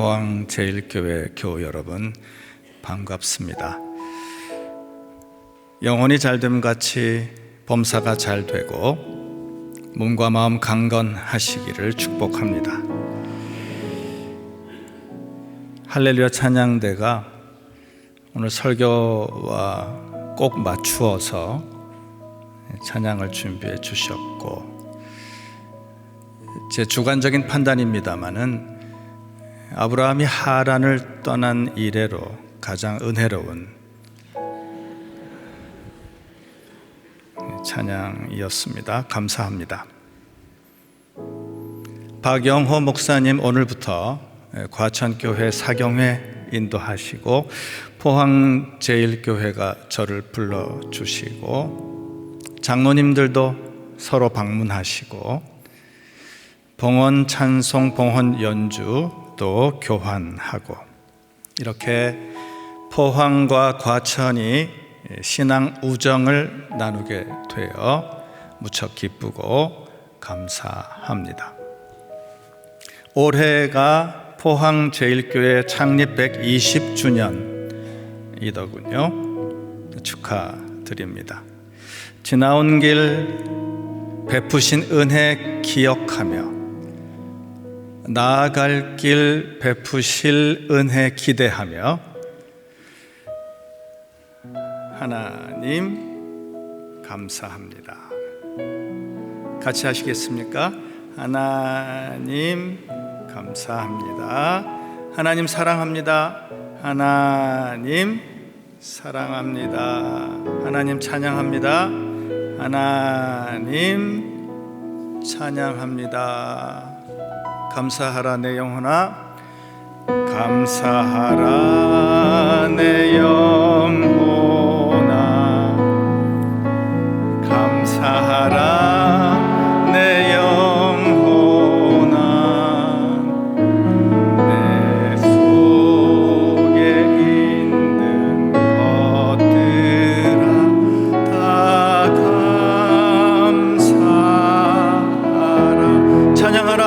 포항 제1교회 교우 여러분, 반갑습니다. 영혼이 잘됨 같이 범사가 잘 되고 몸과 마음 강건하시기를 축복합니다. 할렐루야 찬양대가 오늘 설교와 꼭 맞추어서 찬양을 준비해 주셨고, 제 주관적인 판단입니다마는 아브라함이 하란을 떠난 이래로 가장 은혜로운 찬양이었습니다. 감사합니다. 박영호 목사님 오늘부터 과천교회 사경회 인도하시고 포항 제1교회가 저를 불러주시고 장로님들도 서로 방문하시고 봉헌 찬송, 봉헌 연주 또 교환하고, 이렇게 포항과 과천이 신앙 우정을 나누게 되어 무척 기쁘고 감사합니다. 올해가 포항 제1교회 창립 120주년이더군요. 축하드립니다. 지나온 길 베푸신 은혜 기억하며 나아갈 길 베푸실 은혜 기대하며 하나님 감사합니다. 같이 하시겠습니까? 하나님 감사합니다. 하나님 사랑합니다. 하나님 사랑합니다. 하나님 찬양합니다. 하나님 찬양합니다. 감사하라 내 영혼아, 감사하라 내 영혼아, 감사하라 내 영혼아, 내 속에 있는 것들아 다 감사하라. 찬양하라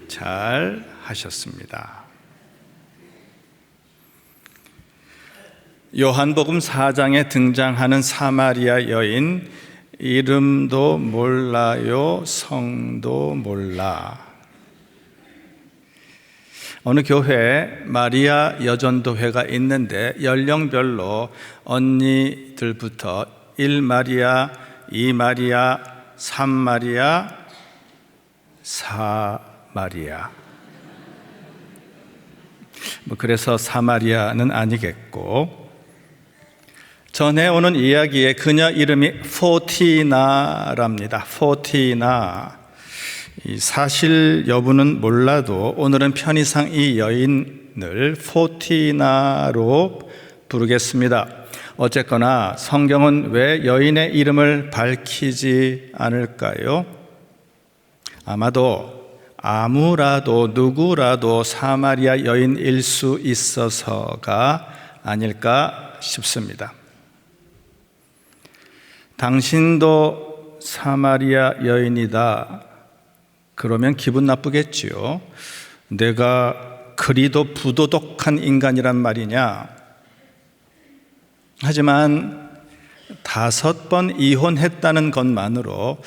잘 하셨습니다. 요한복음 4장에 등장하는 사마리아 여인, 이름도 몰라요, 성도 몰라. 어느 교회에 마리아 여전도회가 있는데 연령별로 언니들부터 1마리아, 2마리아, 3마리아, 4마리아. 그래서 사마리아는 아니겠고, 전해오는 이야기에 그녀 이름이 포티나랍니다. 포티나. 이 사실 여부는 몰라도 오늘은 편의상 이 여인을 포티나로 부르겠습니다. 어쨌거나 성경은 왜 여인의 이름을 밝히지 않을까요? 아마도 아무라도 누구라도 사마리아 여인일 수 있어서가 아닐까 싶습니다. 당신도 사마리아 여인이다 그러면 기분 나쁘겠지요. 내가 그리도 부도덕한 인간이란 말이냐. 하지만 5번 이혼했다는 것만으로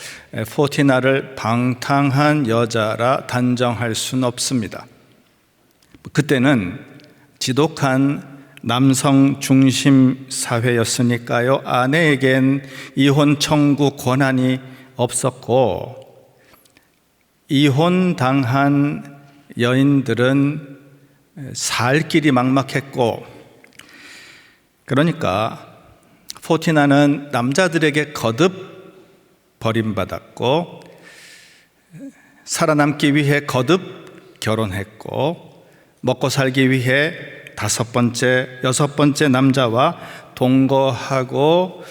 포티나를 방탕한 여자라 단정할 수는 없습니다. 그때는 지독한 남성 중심 사회였으니까요. 아내에겐 이혼 청구 권한이 없었고, 이혼당한 여인들은 살 길이 막막했고, 그러니까 포티나는 남자들에게 거듭 버림받았고 살아남기 위해 거듭 결혼했고 먹고 살기 위해 5번째, 6번째 남자와 동거하고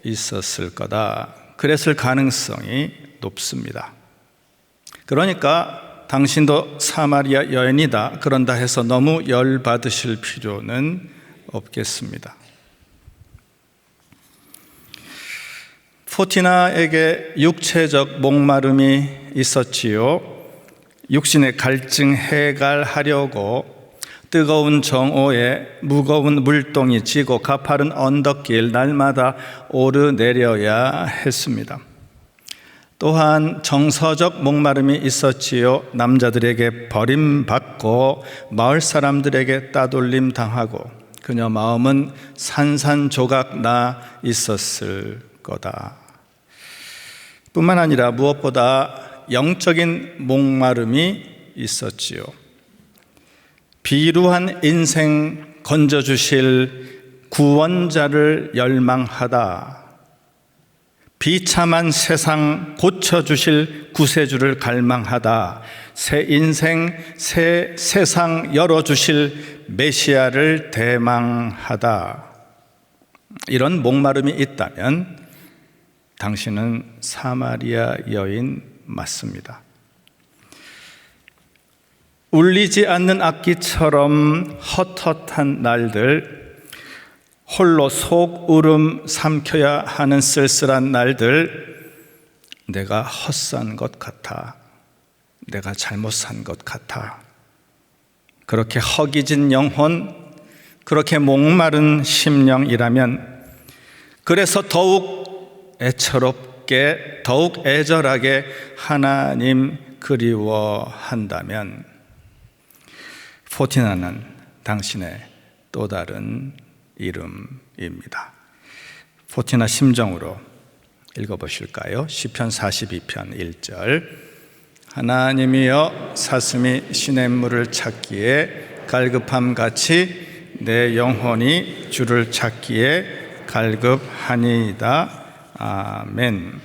있었을 거다. 그랬을 가능성이 높습니다. 그러니까 당신도 사마리아 여인이다, 그런다 해서 너무 열받으실 필요는 없겠습니다. 포티나에게 육체적 목마름이 있었지요. 육신의 갈증 해갈하려고 뜨거운 정오에 무거운 물동이 지고 가파른 언덕길 날마다 오르내려야 했습니다. 또한 정서적 목마름이 있었지요. 남자들에게 버림받고 마을 사람들에게 따돌림 당하고 그녀 마음은 산산조각 나 있었을 거다. 뿐만 아니라 무엇보다 영적인 목마름이 있었지요. 비루한 인생 건져주실 구원자를 열망하다. 비참한 세상 고쳐주실 구세주를 갈망하다. 새 인생, 새 세상 열어주실 메시아를 대망하다. 이런 목마름이 있다면 당신은 사마리아 여인 맞습니다. 울리지 않는 악기처럼 헛헛한 날들, 홀로 속 울음 삼켜야 하는 쓸쓸한 날들, 내가 헛산 것 같아, 내가 잘못 산 것 같아, 그렇게 허기진 영혼, 그렇게 목마른 심령이라면, 그래서 더욱 애처롭게, 더욱 애절하게 하나님 그리워한다면 포티나는 당신의 또 다른 이름입니다. 포티나 심정으로 읽어보실까요? 시편 42편 1절. 하나님이여 사슴이 시냇물을 찾기에 갈급함같이 내 영혼이 주를 찾기에 갈급하니이다. 아멘.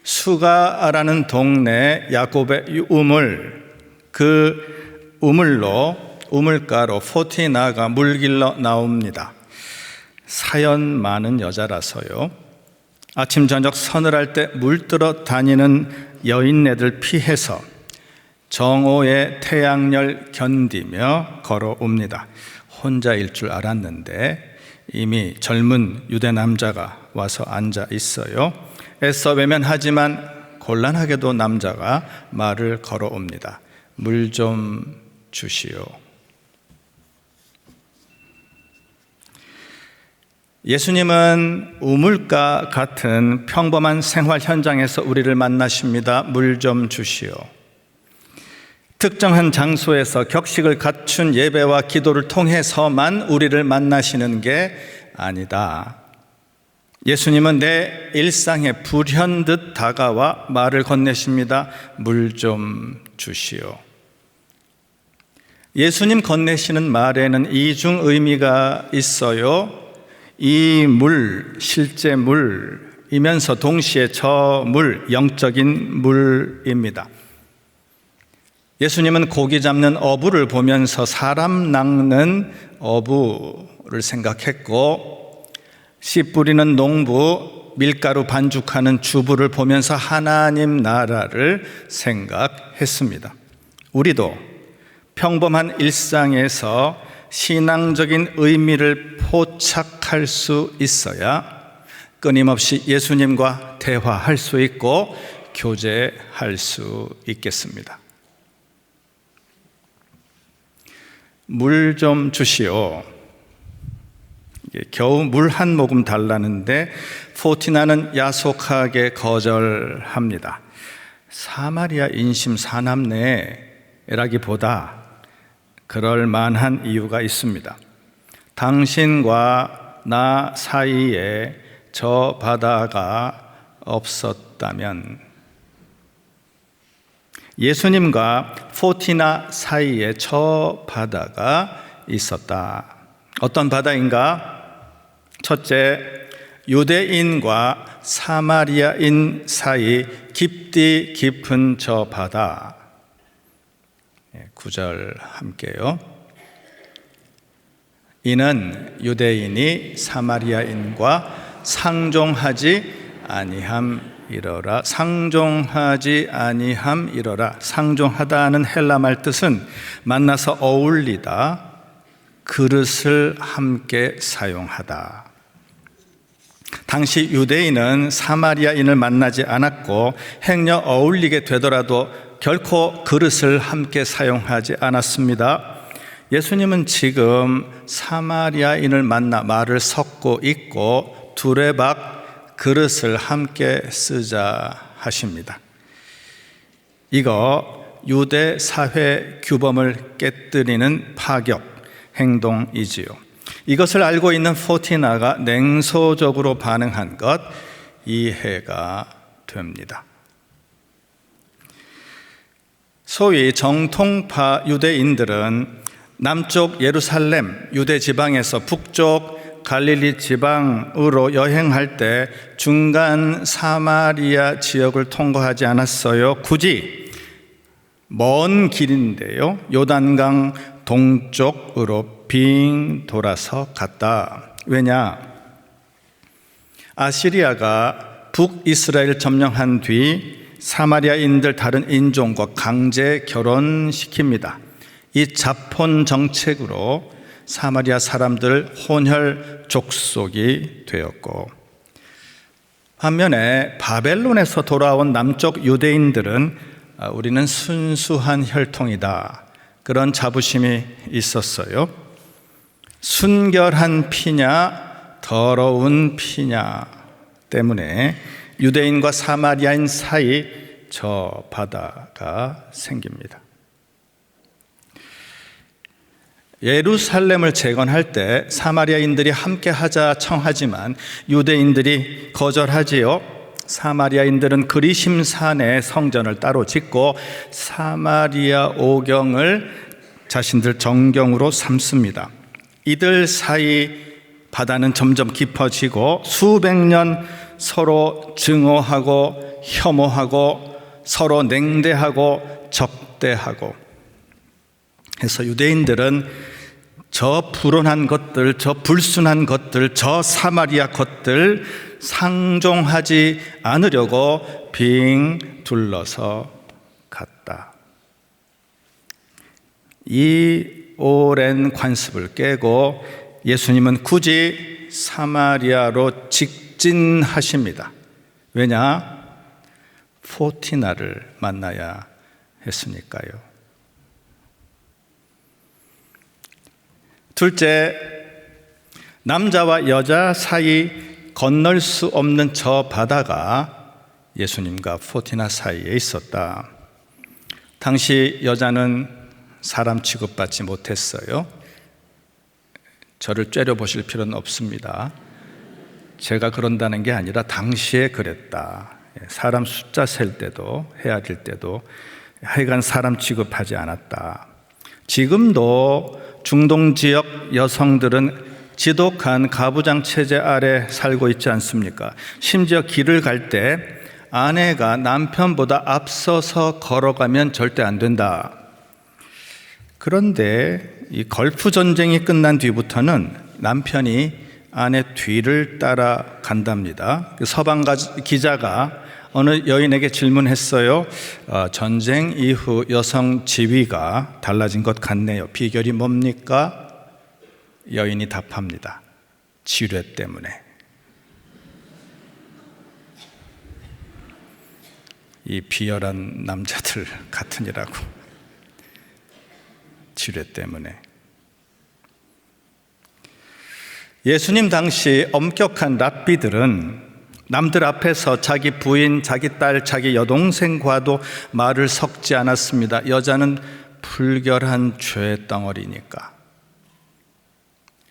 수가라는 동네 야곱의 우물, 그 우물가로 포티나가 물길러 나옵니다. 사연 많은 여자라서요. 아침 저녁 서늘할 때 물들어 다니는 여인네들 피해서 정오의 태양열 견디며 걸어옵니다. 혼자일 줄 알았는데 이미 젊은 유대 남자가 와서 앉아 있어요. 애써 외면하지만 곤란하게도 남자가 말을 걸어옵니다. 물 좀 주시오. 예수님은 우물가 같은 평범한 생활 현장에서 우리를 만나십니다. 물 좀 주시오. 특정한 장소에서 격식을 갖춘 예배와 기도를 통해서만 우리를 만나시는 게 아니다. 예수님은 내 일상에 불현듯 다가와 말을 건네십니다. 물 좀 주시오. 예수님 건네시는 말에는 이중 의미가 있어요. 이 물, 실제 물이면서 동시에 저 물, 영적인 물입니다. 예수님은 고기 잡는 어부를 보면서 사람 낚는 어부를 생각했고, 씨 뿌리는 농부, 밀가루 반죽하는 주부를 보면서 하나님 나라를 생각했습니다. 우리도 평범한 일상에서 신앙적인 의미를 포착할 수 있어야 끊임없이 예수님과 대화할 수 있고 교제할 수 있겠습니다. 물 좀 주시오. 겨우 물 한 모금 달라는데 포티나는 야속하게 거절합니다. 사마리아 인심 사남매라기보다 그럴 만한 이유가 있습니다. 당신과 나 사이에 저 바다가 없었다면, 예수님과 포티나 사이에 저 바다가 있었다. 어떤 바다인가? 첫째, 유대인과 사마리아인 사이 깊디 깊은 저 바다. 9절 함께요. 이는 유대인이 사마리아인과 상종하지 아니함이러라. 상종하지 아니함이러라. 상종하다는 헬라말 뜻은 만나서 어울리다, 그릇을 함께 사용하다. 당시 유대인은 사마리아인을 만나지 않았고 행여 어울리게 되더라도 결코 그릇을 함께 사용하지 않았습니다. 예수님은 지금 사마리아인을 만나 말을 섞고 있고 두레박 그릇을 함께 쓰자 하십니다. 이거 유대 사회 규범을 깨뜨리는 파격 행동이지요. 이것을 알고 있는 포티나가 냉소적으로 반응한 것 이해가 됩니다. 소위 정통파 유대인들은 남쪽 예루살렘 유대 지방에서 북쪽 갈릴리 지방으로 여행할 때 중간 사마리아 지역을 통과하지 않았어요. 굳이 먼 길인데요, 요단강 동쪽으로 빙 돌아서 갔다. 왜냐? 아시리아가 북이스라엘 점령한 뒤 사마리아인들 다른 인종과 강제 결혼시킵니다. 이 자폰 정책으로 사마리아 사람들 혼혈 족속이 되었고, 반면에 바벨론에서 돌아온 남쪽 유대인들은 우리는 순수한 혈통이다, 그런 자부심이 있었어요. 순결한 피냐 더러운 피냐 때문에 유대인과 사마리아인 사이 저 바다가 생깁니다. 예루살렘을 재건할 때 사마리아인들이 함께 하자 청하지만 유대인들이 거절하지요. 사마리아인들은 그리심산에 성전을 따로 짓고 사마리아 오경을 자신들 정경으로 삼습니다. 이들 사이 바다는 점점 깊어지고 수백 년 서로 증오하고 혐오하고 서로 냉대하고 적대하고 해서 유대인들은 저 불온한 것들, 저 불순한 것들, 저 사마리아 것들 상종하지 않으려고 빙 둘러서 갔다. 이 오랜 관습을 깨고 예수님은 굳이 사마리아로 직진하십니다. 왜냐? 포티나를 만나야 했으니까요. 둘째, 남자와 여자 사이 건널 수 없는 저 바다가 예수님과 포티나 사이에 있었다. 당시 여자는 사람 취급받지 못했어요. 저를 째려보실 필요는 없습니다. 제가 그런다는 게 아니라 당시에 그랬다. 사람 숫자 셀 때도 헤아릴 때도 하여간 사람 취급하지 않았다. 지금도 중동 지역 여성들은 지독한 가부장 체제 아래 살고 있지 않습니까? 심지어 길을 갈 때 아내가 남편보다 앞서서 걸어가면 절대 안 된다. 그런데 이 걸프 전쟁이 끝난 뒤부터는 남편이 아내 뒤를 따라간답니다. 서방 기자가 어느 여인에게 질문했어요. 전쟁 이후 여성 지위가 달라진 것 같네요. 비결이 뭡니까? 여인이 답합니다. 지뢰 때문에. 이 비열한 남자들 같으니라고. 지뢰 때문에. 예수님 당시 엄격한 랍비들은 남들 앞에서 자기 부인, 자기 딸, 자기 여동생과도 말을 섞지 않았습니다. 여자는 불결한 죄 덩어리니까.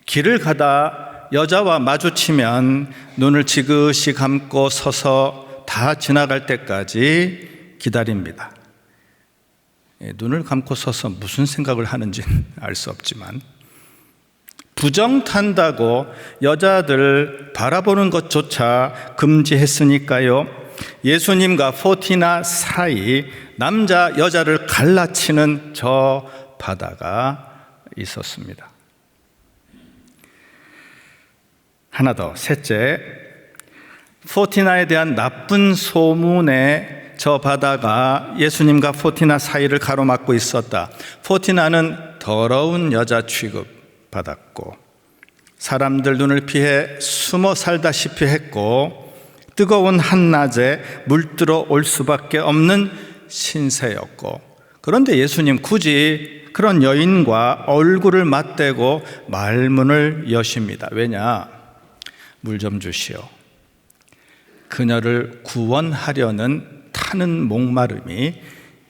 길을 가다 여자와 마주치면 눈을 지그시 감고 서서 다 지나갈 때까지 기다립니다. 눈을 감고 서서 무슨 생각을 하는지는 알 수 없지만 부정탄다고 여자들 바라보는 것조차 금지했으니까요. 예수님과 포티나 사이 남자 여자를 갈라치는 저 바다가 있었습니다. 하나 더, 셋째, 포티나에 대한 나쁜 소문에 저 바다가 예수님과 포티나 사이를 가로막고 있었다. 포티나는 더러운 여자 취급받았고 사람들 눈을 피해 숨어 살다시피 했고 뜨거운 한낮에 물들어 올 수밖에 없는 신세였고, 그런데 예수님 굳이 그런 여인과 얼굴을 맞대고 말문을 여십니다. 왜냐? 물 좀 주시오. 그녀를 구원하려는 타는 목마름이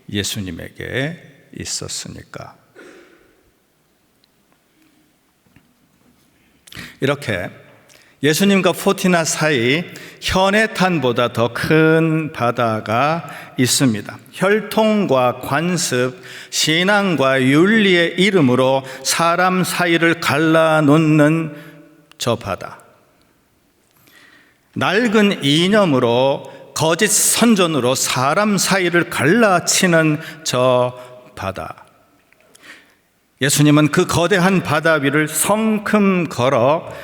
예수님에게 있었으니까. 이렇게 예수님과 포티나 사이 현해탄보다 더 큰 바다가 있습니다. 혈통과 관습, 신앙과 윤리의 이름으로 사람 사이를 갈라놓는 저 바다. 낡은 이념으로 거짓 선전으로 사람 사이를 갈라치는 저 바다. 예수님은 그 거대한 바다 위를 성큼 걸어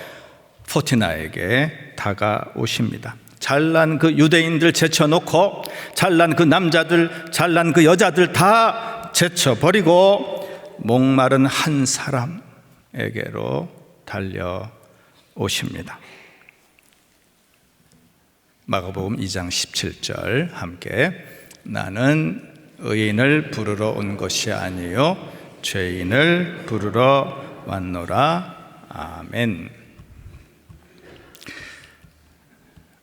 포티나에게 다가오십니다. 잘난 그 유대인들 제쳐놓고 잘난 그 남자들, 잘난 그 여자들 다 제쳐버리고 목마른 한 사람에게로 달려오십니다. 마가복음 2장 17절 함께, 나는 의인을 부르러 온 것이 아니요 죄인을 부르러 왔노라. 아멘.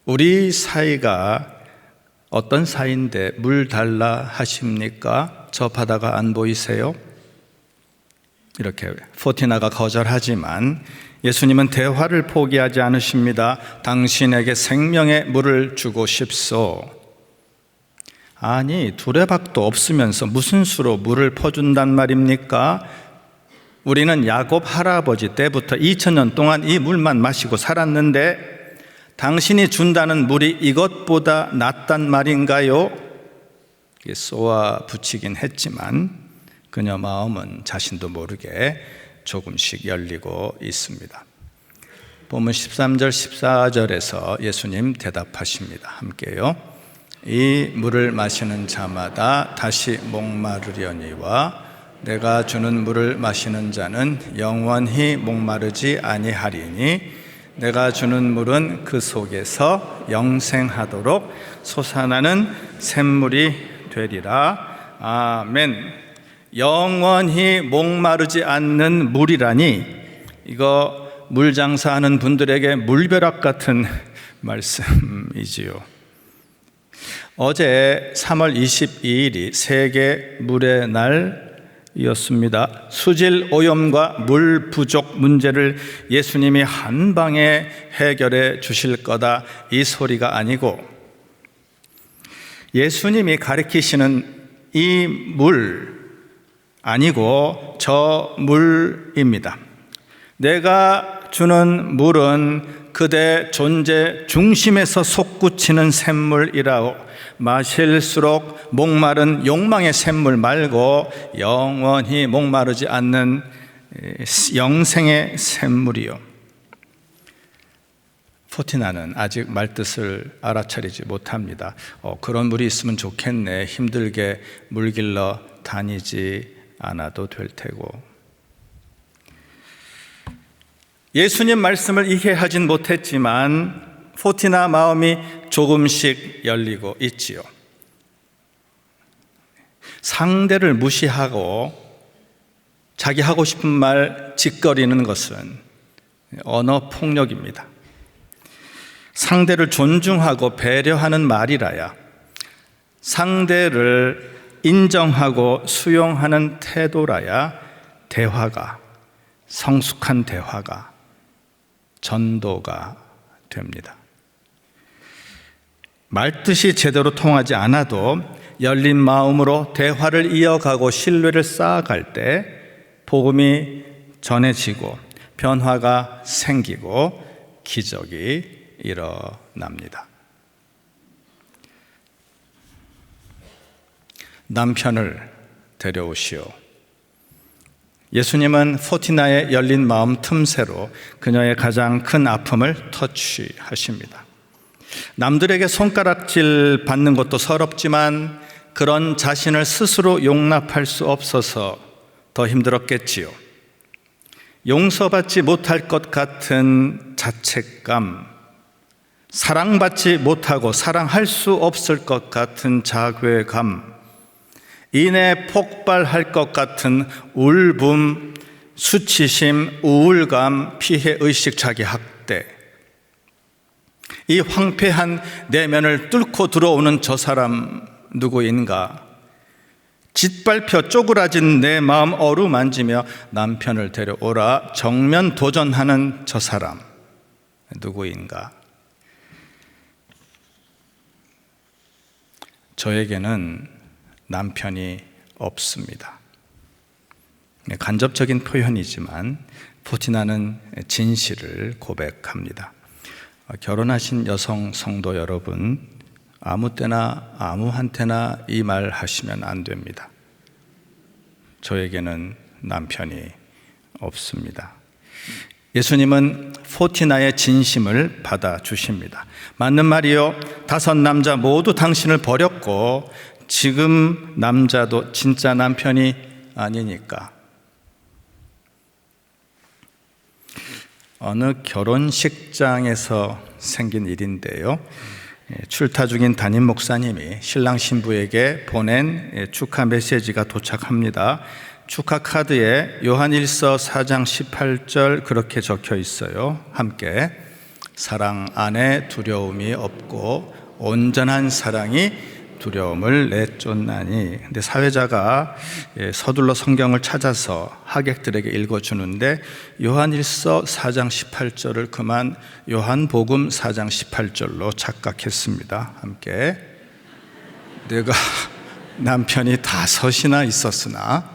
우리 사이가 어떤 사이인데 물 달라 하십니까? 저 바다가 안 보이세요? 이렇게 포티나가 거절하지만 예수님은 대화를 포기하지 않으십니다. 당신에게 생명의 물을 주고 싶소. 아니, 두레박도 없으면서 무슨 수로 물을 퍼준단 말입니까? 우리는 야곱 할아버지 때부터 2000년 동안 이 물만 마시고 살았는데 당신이 준다는 물이 이것보다 낫단 말인가요? 쏘아 붙이긴 했지만 그녀 마음은 자신도 모르게 조금씩 열리고 있습니다. 본문 13절 14절에서 예수님 대답하십니다. 함께요. 이 물을 마시는 자마다 다시 목마르려니와 내가 주는 물을 마시는 자는 영원히 목마르지 아니하리니 내가 주는 물은 그 속에서 영생하도록 솟아나는 샘물이 되리라. 아멘. 영원히 목마르지 않는 물이라니, 이거 물 장사하는 분들에게 물벼락 같은 말씀이지요. 어제 3월 22일이 세계 물의 날이었습니다. 수질 오염과 물 부족 문제를 예수님이 한 방에 해결해 주실 거다, 이 소리가 아니고 예수님이 가리키시는 이 물 아니고 저 물입니다. 내가 주는 물은 그대 존재 중심에서 솟구치는 샘물이라오. 마실수록 목마른 욕망의 샘물 말고 영원히 목마르지 않는 영생의 샘물이요. 포티나는 아직 말뜻을 알아차리지 못합니다. 그런 물이 있으면 좋겠네. 힘들게 물 길러 다니지 않아도 될 테고. 예수님 말씀을 이해하진 못했지만 포티나 마음이 조금씩 열리고 있지요. 상대를 무시하고 자기 하고 싶은 말 짓거리는 것은 언어 폭력입니다. 상대를 존중하고 배려하는 말이라야, 상대를 인정하고 수용하는 태도라야 대화가, 성숙한 대화가, 전도가 됩니다. 말뜻이 제대로 통하지 않아도 열린 마음으로 대화를 이어가고 신뢰를 쌓아갈 때 복음이 전해지고 변화가 생기고 기적이 일어납니다. 남편을 데려오시오. 예수님은 포티나의 열린 마음 틈새로 그녀의 가장 큰 아픔을 터치하십니다. 남들에게 손가락질 받는 것도 서럽지만 그런 자신을 스스로 용납할 수 없어서 더 힘들었겠지요. 용서받지 못할 것 같은 자책감, 사랑받지 못하고 사랑할 수 없을 것 같은 자괴감, 이내 폭발할 것 같은 울분, 수치심, 우울감, 피해의식, 자기학대. 이 황폐한 내면을 뚫고 들어오는 저 사람 누구인가? 짓밟혀 쪼그라진 내 마음 어루만지며 남편을 데려오라 정면 도전하는 저 사람 누구인가? 저에게는 남편이 없습니다. 간접적인 표현이지만 포티나는 진실을 고백합니다. 결혼하신 여성 성도 여러분, 아무 때나 아무한테나 이 말 하시면 안 됩니다. 저에게는 남편이 없습니다. 예수님은 포티나의 진심을 받아주십니다. 맞는 말이요. 5 남자 모두 당신을 버렸고 지금 남자도 진짜 남편이 아니니까. 어느 결혼식장에서 생긴 일인데요. 출타 중인 담임 목사님이 신랑 신부에게 보낸 축하 메시지가 도착합니다. 축하 카드에 요한일서 4장 18절 그렇게 적혀 있어요. 함께 사랑 안에 두려움이 없고 온전한 사랑이 두려움을 내쫓나니. 근데 사회자가 서둘러 성경을 찾아서 하객들에게 읽어주는데 요한일서 4장 18절을 그만 요한복음 4장 18절로 착각했습니다. 함께 내가 남편이 5이나 있었으나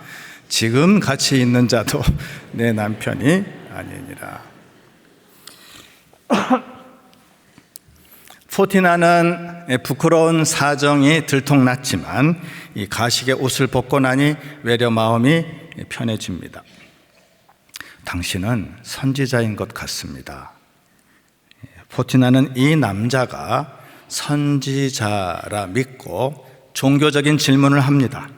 지금 같이 있는 자도 내 남편이 아니니라. 포티나는 부끄러운 사정이 들통났지만 이 가식의 옷을 벗고 나니 외려 마음이 편해집니다. 당신은 선지자인 것 같습니다. 포티나는 이 남자가 선지자라 믿고 종교적인 질문을 합니다.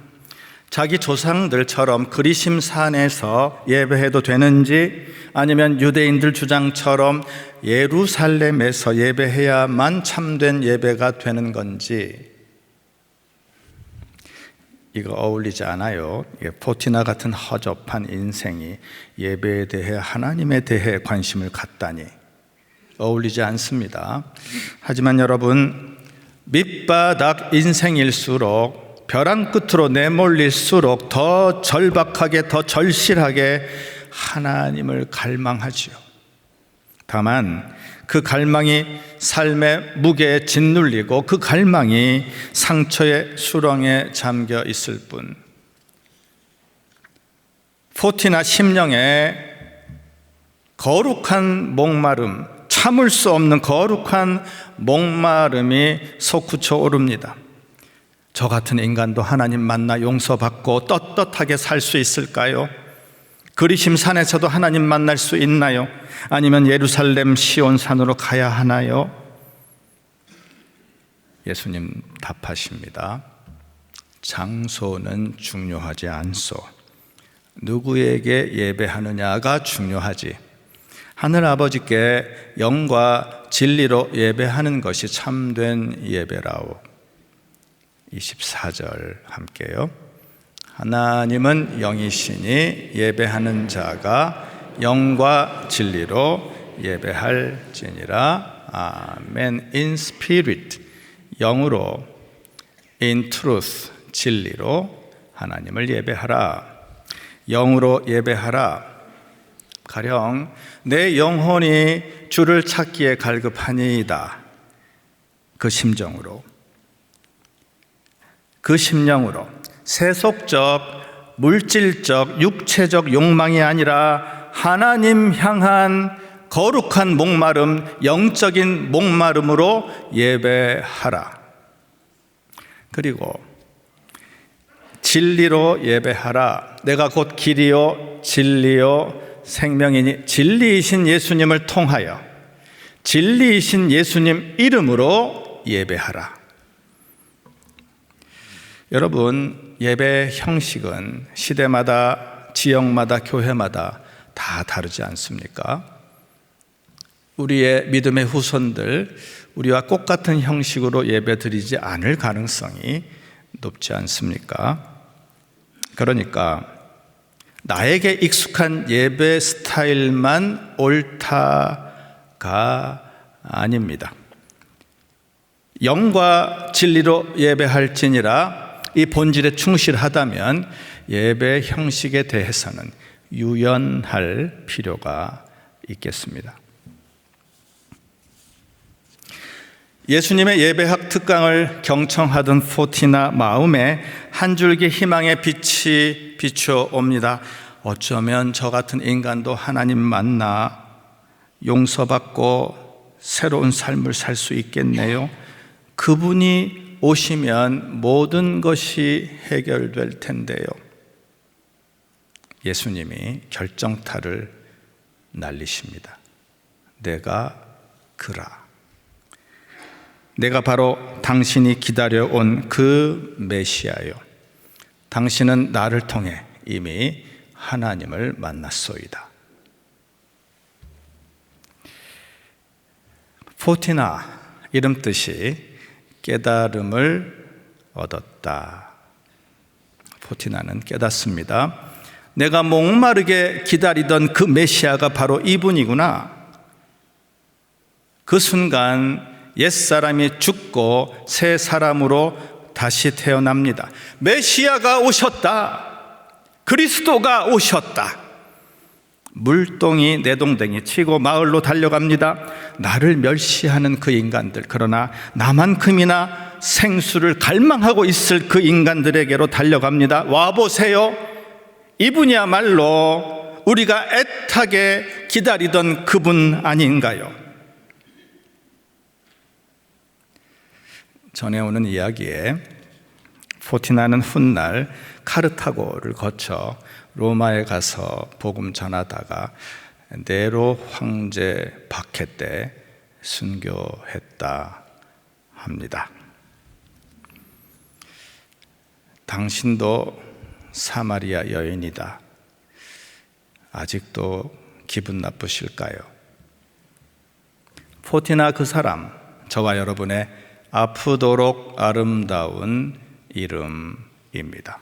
자기 조상들처럼 그리심 산에서 예배해도 되는지, 아니면 유대인들 주장처럼 예루살렘에서 예배해야만 참된 예배가 되는 건지. 이거 어울리지 않아요. 포티나 같은 허접한 인생이 예배에 대해, 하나님에 대해 관심을 갖다니 어울리지 않습니다. 하지만 여러분, 밑바닥 인생일수록, 벼랑 끝으로 내몰릴수록 더 절박하게, 더 절실하게 하나님을 갈망하지요. 다만 그 갈망이 삶의 무게에 짓눌리고 그 갈망이 상처의 수렁에 잠겨 있을 뿐. 포티나 심령에 거룩한 목마름, 참을 수 없는 거룩한 목마름이 솟구쳐 오릅니다. 저 같은 인간도 하나님 만나 용서받고 떳떳하게 살 수 있을까요? 그리심 산에서도 하나님 만날 수 있나요? 아니면 예루살렘 시온산으로 가야 하나요? 예수님 답하십니다. 장소는 중요하지 않소. 누구에게 예배하느냐가 중요하지. 하늘아버지께 영과 진리로 예배하는 것이 참된 예배라오. 24절 함께요. 하나님은 영이시니 예배하는 자가 영과 진리로 예배할지니라. 아멘. In spirit, 영으로, in truth, 진리로 하나님을 예배하라. 영으로 예배하라. 가령 내 영혼이 주를 찾기에 갈급하니이다. 그 심정으로, 그 심령으로, 세속적, 물질적, 육체적 욕망이 아니라 하나님 향한 거룩한 목마름, 영적인 목마름으로 예배하라. 그리고 진리로 예배하라. 내가 곧 길이요 진리요 생명이니, 진리이신 예수님을 통하여 진리이신 예수님 이름으로 예배하라. 여러분, 예배 형식은 시대마다, 지역마다, 교회마다 다 다르지 않습니까? 우리의 믿음의 후손들, 우리와 똑같은 형식으로 예배 드리지 않을 가능성이 높지 않습니까? 그러니까 나에게 익숙한 예배 스타일만 옳다가 아닙니다. 영과 진리로 예배할지니라, 이 본질에 충실하다면 예배 형식에 대해서는 유연할 필요가 있겠습니다. 예수님의 예배학 특강을 경청하던 포티나 마음에 한 줄기 희망의 빛이 비춰옵니다. 어쩌면 저 같은 인간도 하나님 만나 용서받고 새로운 삶을 살 수 있겠네요. 그분이 오시면 모든 것이 해결될 텐데요. 예수님이 결정타를 날리십니다. 내가 그라. 내가 바로 당신이 기다려온 그 메시아요. 당신은 나를 통해 이미 하나님을 만났소이다. 포티나, 이름 뜻이 깨달음을 얻었다. 포티나는 깨닫습니다. 내가 목마르게 기다리던 그 메시아가 바로 이분이구나. 그 순간 옛사람이 죽고 새 사람으로 다시 태어납니다. 메시아가 오셨다. 그리스도가 오셨다. 물동이 내동댕이 치고 마을로 달려갑니다. 나를 멸시하는 그 인간들, 그러나 나만큼이나 생수를 갈망하고 있을 그 인간들에게로 달려갑니다. 와보세요. 이분이야말로 우리가 애타게 기다리던 그분 아닌가요? 전해오는 이야기에 포티나는 훗날 카르타고를 거쳐 로마에 가서 복음 전하다가 네로 황제 박해 때 순교했다 합니다. 당신도 사마리아 여인이다. 아직도 기분 나쁘실까요? 포티나 그 사람, 저와 여러분의 아프도록 아름다운 이름입니다.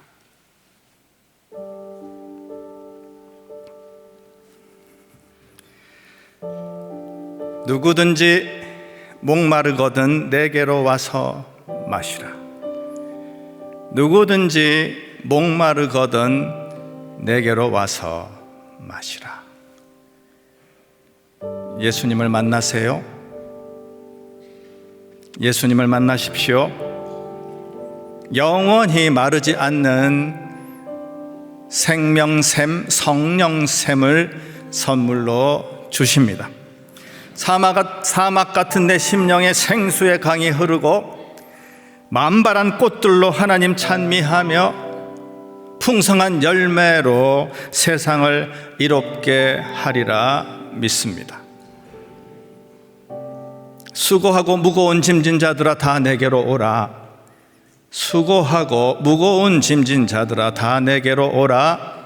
누구든지 목마르거든 내게로 와서 마시라. 누구든지 목마르거든 내게로 와서 마시라. 예수님을 만나세요. 예수님을 만나십시오. 영원히 마르지 않는 생명샘, 성령샘을 선물로 주십니다. 사막 같은 내 심령에 생수의 강이 흐르고 만발한 꽃들로 하나님 찬미하며 풍성한 열매로 세상을 이롭게 하리라 믿습니다. 수고하고 무거운 짐진 자들아 다 내게로 오라. 수고하고 무거운 짐진 자들아 다 내게로 오라.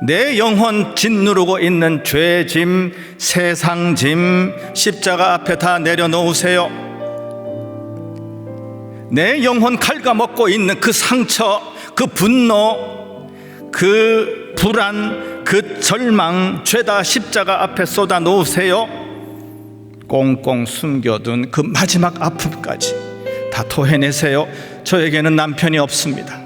내 영혼 짓누르고 있는 죄짐, 세상짐, 십자가 앞에 다 내려놓으세요. 내 영혼 갉아먹고 있는 그 상처, 그 분노, 그 불안, 그 절망, 죄다 십자가 앞에 쏟아 놓으세요. 꽁꽁 숨겨둔 그 마지막 아픔까지 다 토해내세요. 저에게는 남편이 없습니다.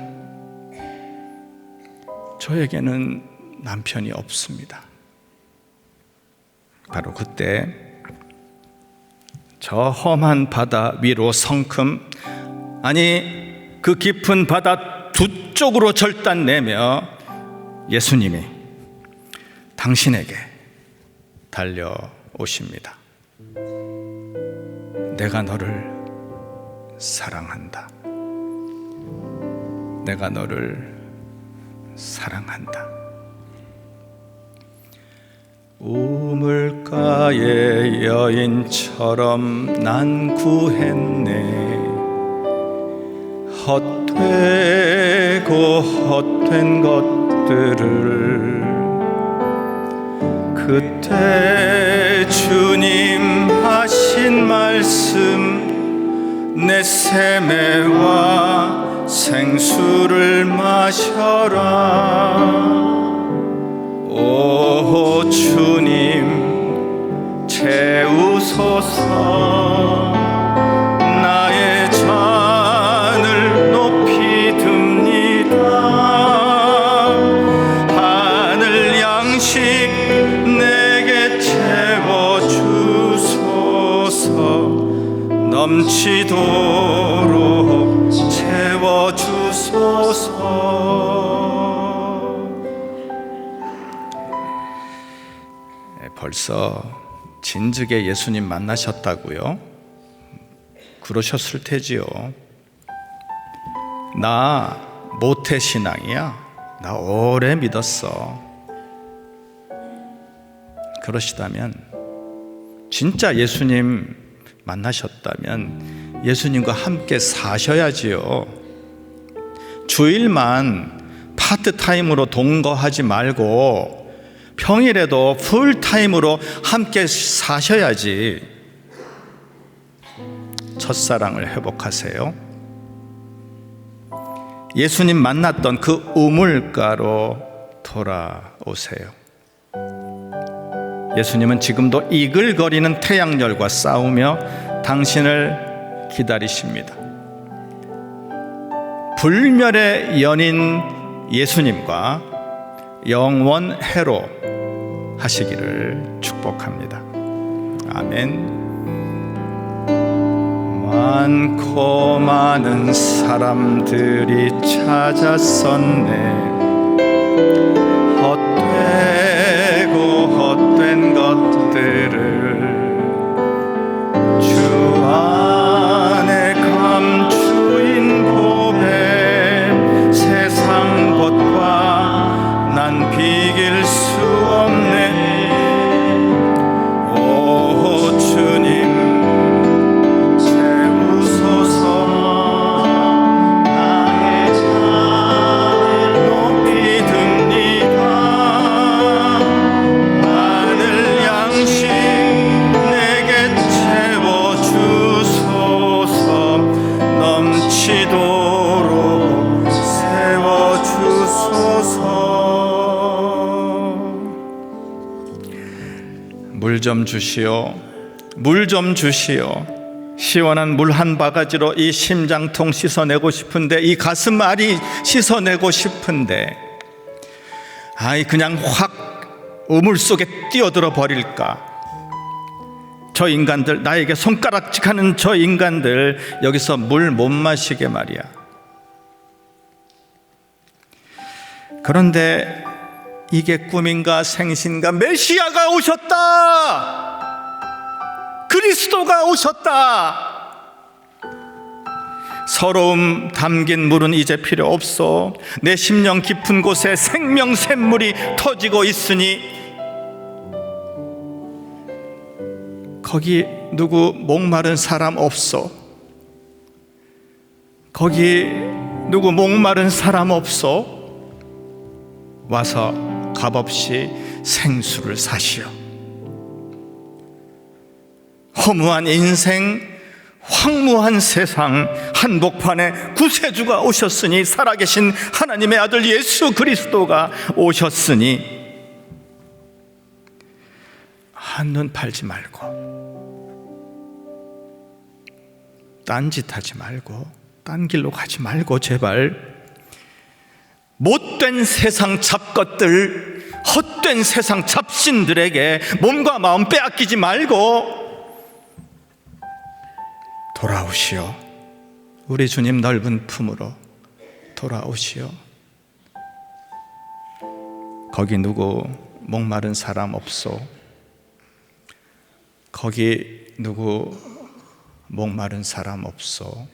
저에게는 남편이 없습니다. 바로 그때 저 험한 바다 위로 성큼, 아니 그 깊은 바다 두 쪽으로 절단내며 예수님이 당신에게 달려오십니다. 내가 너를 사랑한다. 내가 너를 사랑한다. 우물가의 여인처럼 난 구했네. 헛되고 헛된 것들을 그때 주님 하신 말씀, 내 세매와 생수를 마셔라. 오 주님 채우소서. 나의 잔을 높이 듭니다. 하늘 양식 내게 채워주소서. 넘치도록 채워주소서. 벌써 진즉에 예수님 만나셨다고요? 그러셨을 테지요. 나 모태신앙이야. 나 오래 믿었어. 그러시다면, 진짜 예수님 만나셨다면 예수님과 함께 사셔야지요. 주일만 파트타임으로 동거하지 말고 평일에도 풀타임으로 함께 사셔야지. 첫사랑을 회복하세요. 예수님 만났던 그 우물가로 돌아오세요. 예수님은 지금도 이글거리는 태양열과 싸우며 당신을 기다리십니다. 불멸의 연인 예수님과 영원해로 하시기를 축복합니다. 아멘. 많고 많은 사람들이 찾았었네. 헛되고 헛된 것들을 주 안에 감추인 고백, 세상 것과 난 비길 수 없네. 오 주님 채우소서. 나의 잔을 높이 듭니다. 하늘 양식 내게 채워주소서. 넘치도록 세워주소서. 물 좀 주시오. 물 좀 주시오. 시원한 물 한 바가지로 이 심장통 씻어내고 싶은데, 이 가슴 알이 씻어내고 싶은데, 아이 그냥 확 우물 속에 뛰어들어 버릴까. 저 인간들, 나에게 손가락질하는 저 인간들 여기서 물 못 마시게 말이야. 그런데 이게 꿈인가 생신가? 메시아가 오셨다. 그리스도가 오셨다. 서러움 담긴 물은 이제 필요 없어. 내 심령 깊은 곳에 생명 샘물이 터지고 있으니 거기 누구 목마른 사람 없어. 거기 누구 목마른 사람 없어. 와서 값없이 생수를 사시오. 허무한 인생, 황무한 세상 한복판에 구세주가 오셨으니, 살아계신 하나님의 아들 예수 그리스도가 오셨으니 한눈 팔지 말고, 딴짓하지 말고, 딴 길로 가지 말고, 제발 못된 세상 잡것들, 헛된 세상 잡신들에게 몸과 마음 빼앗기지 말고 돌아오시오. 우리 주님 넓은 품으로 돌아오시오. 거기 누구 목마른 사람 없소? 거기 누구 목마른 사람 없소?